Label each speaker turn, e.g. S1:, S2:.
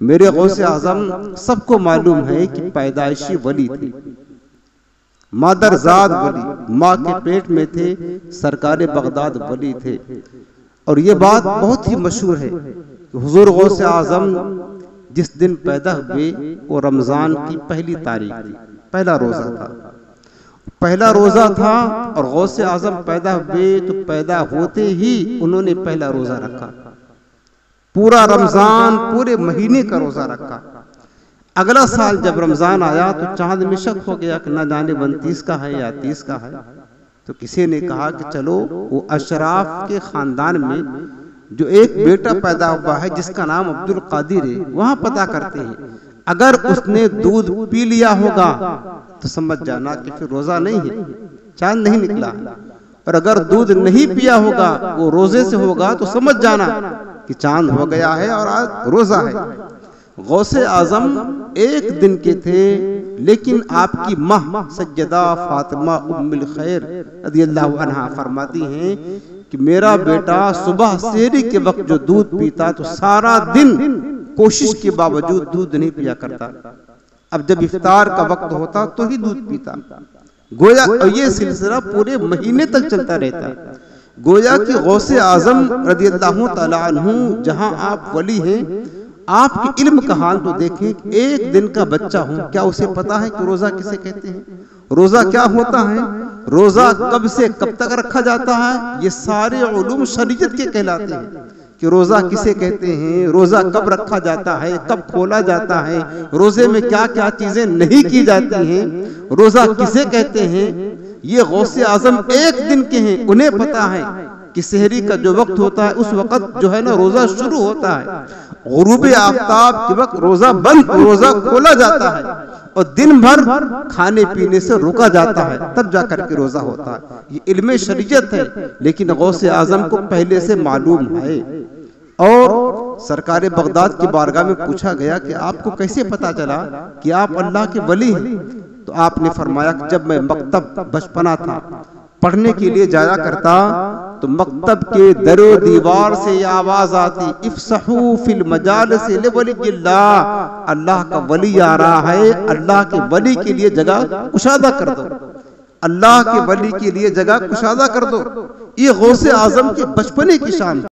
S1: मेरे गौसे आजम सबको मालूम है कि पैदाइशी वली थे, मादरजाद वली, माँ के पेट में थे, सरकार बगदाद वली थे। और ये बात बहुत ही मशहूर है कि हुजूर गौसे आजम जिस दिन पैदा हुए वो रमजान की पहली तारीख थी, पहला रोजा था, पहला रोजा था। और गौसे आजम पैदा हुए तो पैदा होते ही उन्होंने पहला रोजा रखा, पूरा रमजान पूरे महीने का रोजा रखा। अगला साल जब रमजान आया तो चांद में शक हो गया कि न जाने 29 का है या 30 का है। तो किसी ने कहा कि चलो वो अशराफ के खानदान में जो एक बेटा पैदा हुआ है जिसका नाम अब्दुल कादिर है, वहां पता करते हैं। अगर उसने दूध पी लिया होगा तो समझ जाना कि फिर रोजा नहीं है, चांद नहीं निकला। और अगर दूध नहीं पिया होगा, वो रोजे से होगा, तो समझ जाना कि चांद हो गया है और आज रोजा है। गौसे आजम एक दिन के थे, लेकिन आपकी माँ सज्जदा फातिमा उम्मुल खैर रदियल्लाहु अन्हा फरमाती हैं कि मेरा बेटा सुबह सेहरी के वक्त जो दूध पीता तो सारा दिन कोशिश के बावजूद दूध नहीं पिया करता। अब जब इफ्तार का वक्त होता तो ही दूध पीता। गोया ये सिलसिला पूरे महीने तक चलता रहता। गोया कि गौसे आजम रदियल्लाहु तआला अन्हु जहां आप वली हैं, आपके इल्म का हाल तो देखें। एक दिन का बच्चा हूं, क्या उसे पता है कि रोजा किसे कहते हैं, रोजा क्या होता है, रोजा कब से कब तक रखा जाता है? ये सारे उलूम शरीयत के कहलाते हैं कि रोजा किसे कहते हैं, रोजा कब रखा जाता है, कब खोला जाता है, रोजे में क्या क्या चीजें नहीं की जाती हैं, रोजा किसे कहते हैं। ये गौसे आजम एक दिन के हैं, उन्हें पता है कि सेहरी का जो वक्त होता है उस वक्त जो है ना रोजा शुरू होता है, गुरूब आफ्ताब के वक्त रोजा बंद, रोजा खोला जाता है और दिन भर खाने पीने से रोका जाता है, तब जाकर के रोजा होता है। ये इल्मे शरीयत है, लेकिन गौसे आजम को पहले से मालूम है। और सरकार बगदाद की बारगाह में पूछा गया कि आपको कैसे पता चला कि आप अल्लाह के वली हैं? तो आपने फरमाया कि जब मैं मकतब बचपना था, पढ़ने के लिए जाया करता, तो मकतब के दरो दीवार से ये आवाज आती, इफ्सहू फिल मजालिस लिवलिय्यिल्लाह, अल्लाह का वली आ रहा है, अल्लाह के वली के लिए जगह कुशादा कर दो, अल्लाह के वली के लिए जगह कुशादा कर दो। ये गौसे आजम के बचपने की शान।